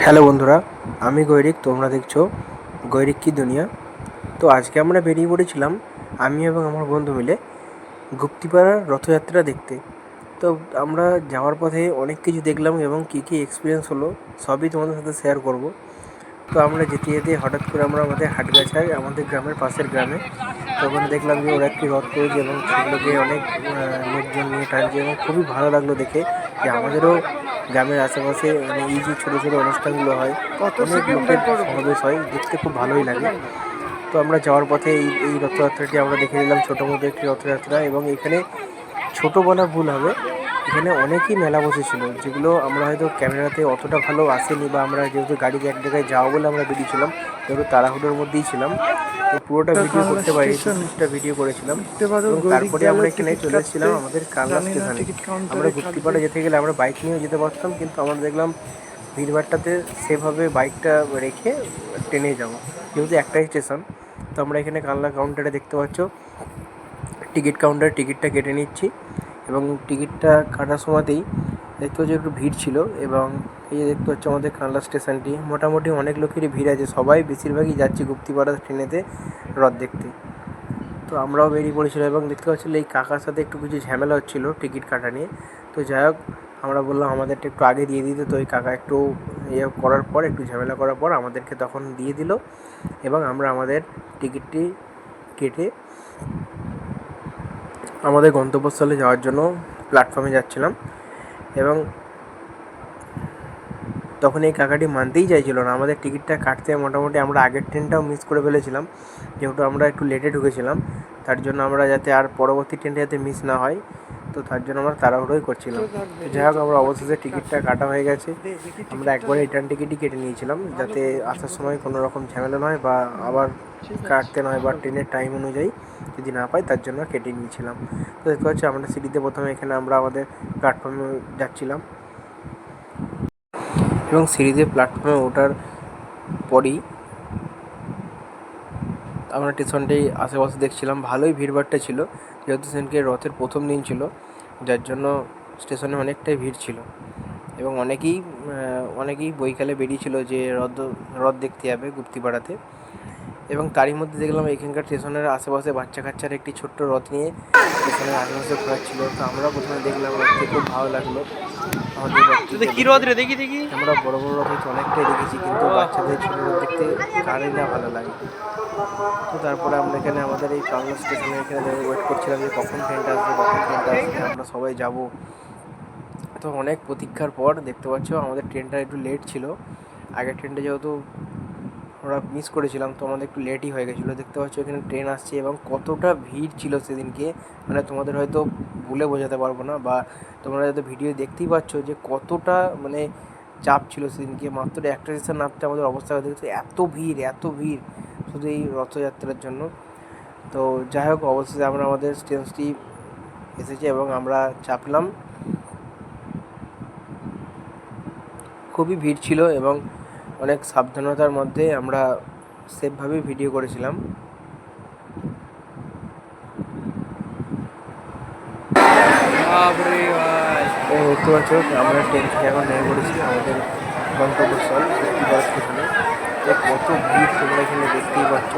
Hello বন্ধুরা, আমি গৈরিক, তোমরা দেখছো গৈরিক কি দুনিয়া। তো আজকে আমরা বেরিয়ে পড়েছিলাম আমি এবং আমার বন্ধু মিলে গুপ্তিপাড়ার রথযাত্রা দেখতে। তো আমরা যাওয়ার পথে অনেক কিছু দেখলাম এবং কী কী এক্সপিরিয়েন্স হলো সবই তোমাদের সাথে শেয়ার করব। তো আমরা যেতে যেতে হঠাৎ করে আমরা আমাদের হাটগাছায়, আমাদের গ্রামের পাশের গ্রামে, তো ওখানে দেখলাম যে ওরা একটি রথ করেছে এবং সেগুলোকে অনেক লোকজন নিয়ে টানছে এবং খুবই ভালো লাগলো দেখে যে আমাদেরও গ্রামের আশেপাশে মানে এই যে ছোটো ছোটো অনুষ্ঠানগুলো হয়, অনেক লোকের সমাবেশ হয়, দেখতে খুব ভালোই লাগে। তো আমরা যাওয়ার পথে এই রথযাত্রাটি আমরা দেখে নিলাম, ছোটো মতো একটি রথযাত্রা। এবং এখানে ছোটো বলা ভুল হবে, এখানে অনেকই মেলা বসেছিল, যেগুলো আমরা হয়তো ক্যামেরাতে অতটা ভালো আসেনি, বা আমরা যেহেতু গাড়িতে এক জায়গায় যাওয়া বলে আমরা বেরিয়েছিলাম, যেহেতু তাড়াহুড়োর মধ্যেই ছিলাম, তো পুরোটা ভিডিও করতে পারি, কিছুটা ভিডিও করেছিলাম। এবং তারপরে আমরা এখানে চলে এসেছিলাম আমাদের কানলা স্টেশনে। আমরা গুপ্তিপাড়া যেতে গেলে আমরা বাইক নিয়েও যেতে পারতাম, কিন্তু আমরা দেখলাম ভিড়ভাড়টাতে সেভাবে বাইকটা রেখে ট্রেনে যাবো, যেহেতু একটাই স্টেশন। তো আমরা এখানে কানলা কাউন্টারে দেখতে পাচ্ছ টিকিট কাউন্টার, টিকিটটা কেটে নিচ্ছি। এবং টিকিটটা কাটার সময়তেই দেখতে পাচ্ছি একটু ভিড় ছিল। এবং এই যে দেখতে পাচ্ছ আমাদের কানলা স্টেশনটি, মোটামুটি অনেক লোকেরই ভিড় আছে, সবাই বেশিরভাগই যাচ্ছে গুপ্তিপাড়া ট্রেনেতে রথ দেখতে। তো আমরাও বেরিয়ে পড়েছিলাম এবং দেখতে পাচ্ছিল এই কাকার সাথে একটু কিছু ঝামেলা হচ্ছিলো টিকিট কাটা নিয়ে। তো যাই হোক, আমরা বললাম আমাদেরটা একটু আগে দিয়ে দিতে, তো ওই কাকা একটু ইয়ে করার পর, একটু ঝামেলা করার পর আমাদেরকে তখন দিয়ে দিল। এবং আমরা আমাদের টিকিটটি কেটে আমাদের গন্তব্যস্থলে যাওয়ার জন্য প্ল্যাটফর্মে যাচ্ছিলাম। এবং তখন এই কাকাটি মানতেই চাইছিল না আমাদের টিকিটটা কাটতে। মোটামুটি আমরা আগের ট্রেনটাও মিস করে ফেলেছিলাম, যেহেতু আমরা একটু লেটে ঢুকেছিলাম। তার জন্য আমরা যাতে আর পরবর্তী ট্রেনটা যাতে মিস না হয়, তো তার জন্য আমরা তাড়াহুড়োই করছিলাম। যাই হোক, আমরা অবশেষে টিকিটটা কাটা হয়ে গেছে। আমরা একবারে রিটার্ন টিকিটই কেটে নিয়েছিলাম, যাতে আসার সময় কোনো রকম ঝামেলা নয় বা আবার কাটতে নয়, বা ট্রেনের টাইম অনুযায়ী যদি না পাই, তার জন্য কেটে নিয়েছিলাম। তো দেখতে পাচ্ছি আমরা সিঁড়িতে প্রথমে এখানে আমরা আমাদের প্ল্যাটফর্মে যাচ্ছিলাম। এবং সিঁড়িতে প্ল্যাটফর্মে ওঠার পরই আমরা স্টেশনটি আশেপাশে দেখছিলাম, ভালোই ভিড়ভাট্টা ছিল, যেহেতু সেদিনকে রথের প্রথম দিন ছিল, যার জন্য স্টেশনে অনেকটাই ভিড় ছিল। এবং অনেকেই বৈকালে বেরিয়েছিল যে রথ দেখতে যাবে গুপ্তিপাড়াতে। এবং তারই মধ্যে দেখলাম এখানকার স্টেশনের আশেপাশে বাচ্চা কাচ্চারা একটি ছোট্ট রথ নিয়ে স্টেশনের আশেপাশে ঘোরাচ্ছিল। তো আমরা প্রথমে দেখলাম, রথটি খুব ভালো লাগলো আমাদের রথটিকে। কি রথ রে, দেখি দেখি। আমরা বড় বড় রথ হয়তো অনেকটাই দেখেছি, কিন্তু বাচ্চাদের ছোটো রথ দেখতে কারই না ভালো লাগে। তো তারপরে আমরা এখানে আমাদের এই কালনা স্টেশনে এখানে ওয়েট করছিলাম যে কখন ট্রেনটা আসবে, আমরা সবাই যাব। তো অনেক প্রতীক্ষার পর দেখতে পাচ্ছ আমাদের ট্রেনটা একটু লেট ছিল। আগের ট্রেনটা যেহেতু আমরা মিস করেছিলাম, তো আমাদের একটু লেটই হয়ে গেছিলো। দেখতে পাচ্ছ এখানে ট্রেন আসছে এবং কতটা ভিড় ছিল সেদিনকে, মানে তোমাদের হয়তো বলে বোঝাতে পারবো না, বা তোমরা হয়তো ভিডিও দেখতেই পাচ্ছ যে কতটা মানে চাপ ছিল সেদিনকে। মাত্র একটা স্টেশন নামতে আমাদের অবস্থা দেখতে, এত ভিড় শুধু এই রথযাত্রার জন্য। তো যাই হোক, অবশেষে আমরা আমাদের স্টেশনটি এসেছি এবং আমরা চাপলাম। খুবই ভিড় ছিল এবং অনেক সাবধানতার মধ্যে আমরা সেফভাবে ভিডিও করেছিলাম। দেখতে পাচ্ছ আমরা ট্রেন থেকে এখন নেমে পড়েছি আমাদের গন্তব্যস্থল গুপ্তিপাড়া স্টেশনে। কত ভিড় তোমরা এখানে দেখতেই পাচ্ছ।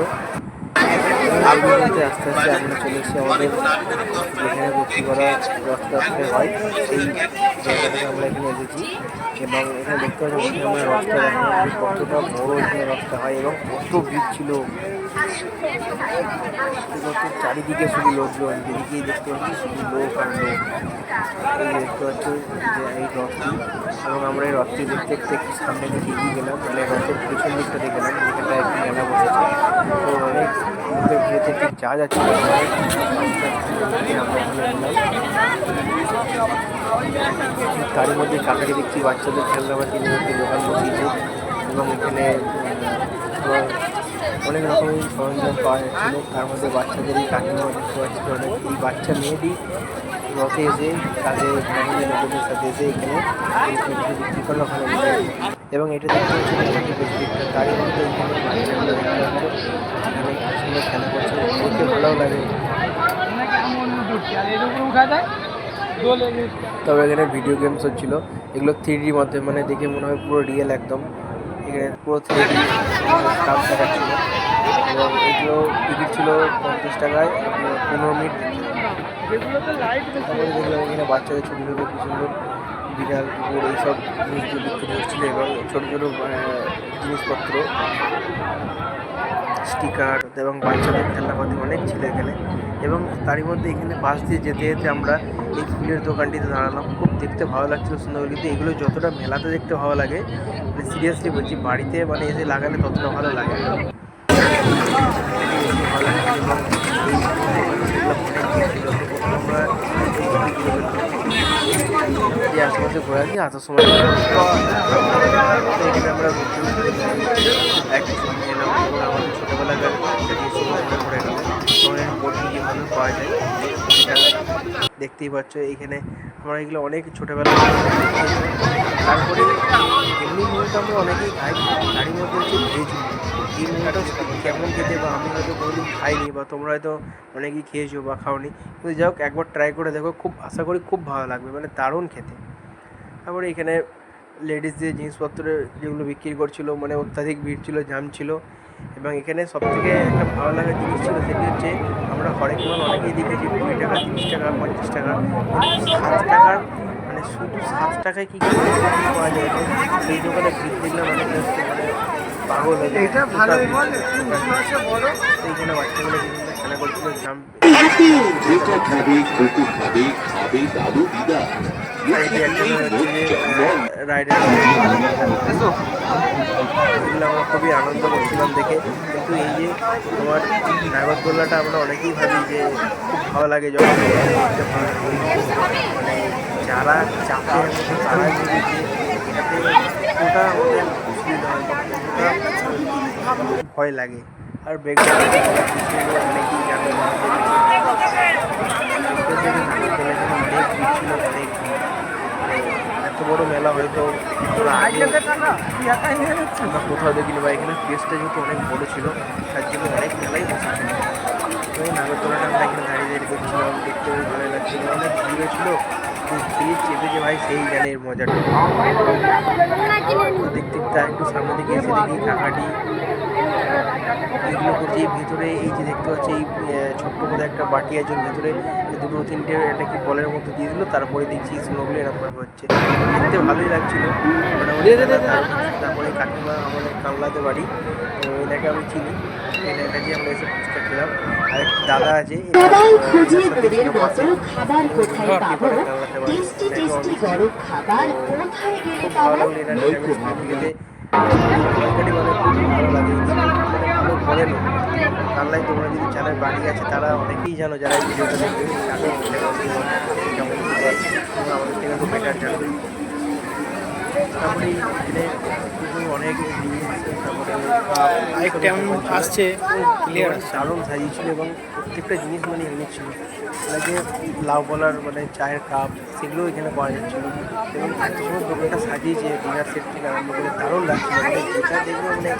আস্তে আস্তে আমরা চলে এসেছি আমাদের যেখানে গুপ্তিপাড়া রথযাত্রা হয় সেই জায়গাটাকে আমরা এখানে এসেছি। এবং এখানে দেখতে পাচ্ছি আমরা রথটা দেখলাম যে কতটা বড় এখানে রথটা হয় এবং কত ভিড় ছিল। চারিদিকে শুধু লোকজন, যেদিকেই দেখতে পাচ্ছি শুধু লোক আর লোক। এই দেখতে পাচ্ছ যে এই রথটি, এবং আমরা এই রথটি দেখতে দেখতে একটু সামনে দিকে এগিয়ে গেলাম, মানে রথের পেছন দিকটাতে গেলাম, যেখানটা একটি মেলা বসেছে। তো অনেক লোকের ভিড়েতে ঠিক যাওয়া যাচ্ছে না, আমরা এখানে এলাম। তারই মধ্যে কাকারি দেখছি বাচ্চাদের খেলনাবাটি নিয়ে একটি দোকান বসিয়েছে। এবং এখানে অনেক রকমের সরঞ্জাম পাওয়া যাচ্ছিলো। তার মধ্যে বাচ্চাদের এই কাকিমা দেখতে পাচ্ছি, অনেক এই বাচ্চা মেয়েটি রথে এসে তাদের ফ্যামিলি লোকেদের সাথে এসে এখানে এই কিছু বিক্রি করলো ওখানে বসে। এবং এটা দেখতে পাচ্ছি এখানে বেশ দিকটা, তারই মধ্যে এখানে বাচ্চাগুলো দেখতে পাচ্ছ এখানে সুন্দর খেলা করছে, দেখতে ভালোও লাগে। তবে এখানে ভিডিও গেমস হচ্ছিলো, এগুলো 3D মাধ্যমে, মানে দেখে মনে হয় পুরো রিয়েল একদম। এখানে পুরো 3D স্টাফ দেখাচ্ছিল এবং এগুলো টিকিট ছিল 50 টাকায় 15 মিনিট তারপরে দেখলাম এখানে বাচ্চাদের ছোটো ছোটো কি সুন্দর বিড়াল কুকুর এইসব জিনিসগুলো বিক্রি হচ্ছিলো এবং ছোটো ছোটো জিনিসপত্র স্টিকার এবং বাচ্চাদের খেলনাপাতি অনেক ছিল এখানে। এবং তারই মধ্যে এখানে পাশ দিয়ে যেতে যেতে আমরা এই ফুলের দোকানটিতে দাঁড়ালাম। খুব দেখতে ভালো লাগছিলো, সুন্দর, কিন্তু এগুলো যতটা মেলাতে দেখতে ভালো লাগে, মানে সিরিয়াসলি বলছি, বাড়িতে মানে এসে লাগালে ততটা ভালো লাগে না। ভালো লাগে এবং আমরা এই আশেপাশে ঘোরা আছি, আসার সময় এখানে আমরা একটা সময় এলাম এবং আমাদের ছোটোবেলাকার একটা দৃশ্য ঘুরে গেল। অনেক বোর্ডিং কীভাবে পাওয়া যায় সেটা দেখতেই পাচ্ছ। এইখানে আমরা এগুলো অনেক ছোটোবেলা। তারপরে এমনি মুভিটা আমরা অনেকেই খাই, তারই মধ্যে হচ্ছে ভেজ মুভি। এই মুভিটা কেমন খেতে, বা আমি হয়তো কোনোদিন খাইনি, বা তোমরা হয়তো অনেকেই খেয়েছো বা খাওনি, কিন্তু যাই হোক একবার ট্রাই করে দেখো, খুব আশা করি খুব ভালো লাগবে, মানে দারুণ খেতে। তারপরে এখানে লেডিসদের জিনিসপত্র যেগুলো বিক্রি করছিলো, মানে অত্যাধিক ভিড় ছিল, জাম ছিল। এবং এখানে সবথেকে একটা ভালো লাগার জিনিস ছিল, সেটি হচ্ছে আমরা হরেক মাল অনেকেই দেখেছি 20 টাকা, 30 টাকা, 50 টাকা, 7 টাকার, মানে শুধু 7 টাকায় কী পাওয়া যায়। সেই দোকানে ভিড় দেখলাম অনেক, মানে পাগল হয়ে যায়। এইখানে বাচ্চাগুলো বিভিন্ন খেলা করছিল, জাম রাইডার, এগুলো আমরা খুবই আনন্দ করছিলাম দেখে। কিন্তু এই যে তোমার নাগরদোল্লাটা আমরা অনেকেই ভাবি যে খুব ভালো লাগে, যখন দেখতে ভালো লাগে, মানে যারা চাপের মধ্যে তারা যদি যে এটাতে ওটা ওদের অসুবিধা হয়, ওটা ভয় লাগে। আর বেগুন অনেকেই জানে না, অনেক ছিল, অনেক এত বড় মেলা হয়তো আমরা কোথাও দেখিনি, বা এখানে প্লেসটা যেহেতু অনেক বড়ো ছিল তার জন্য অনেক মেলাই বসেছিল। এবং নাগরদোলাটা আমরা এখানে দাঁড়িয়ে দাঁড়িয়ে দেখছিলাম, দেখতে ভালো লাগছিল, অনেক ভিড়ও ছিল। ভিড় চেপেছে ভাই, সেই জানে এর মজাটা। দেখতে দেখতে একটু সামনে দিকে এসে দেখি কাকাটি এগুলো করছে। ভেতরে এই যে দেখতে পাচ্ছি, এই ছোট্ট করে একটা বাটি আছে, ভেতরে 2-3টে এটা কি বলের মতো দিয়ে দিল, তারপরে দেখছি স্নোগুলো এরকমভাবে হচ্ছে, দেখতে ভালোই লাগছিলো মোটামুটি। তারপরে কাকিমা আমাদের কামলাতে বাড়ি, তো এটাকে আমি চিনি, এটার কাছে আমরা এসে ফুচকা খেলাম। আর একটা দাদা আছে, খুব ভালো লাগলো এটা খেতে, তরকারি মানে খুব ভালো লাগে, ভালো করে নো। কানলায় তোমরা যদি চ্যানেল বাড়ি আছে, তারা অনেকেই জানো, যারা এই ভিডিওটা দেখবে জানো কেমন তোমরা আমাদের থেকে তো বেটার জানবে। তারপরে এখানে অনেক আসছে, দারুণ সাজিয়েছিল এবং প্রত্যেকটা জিনিস মানে ইউনিক ছিল। যে লাউ বলার মানে চায়ের কাপ, সেগুলোও এখানে পাওয়া যাচ্ছিলো। এবং এত সময় দোকানটা সাজিয়েছে, ডিনার সেট থেকে আরম্ভ করে দারুণ লাগছিল, মানে যেটা দেখবো মানে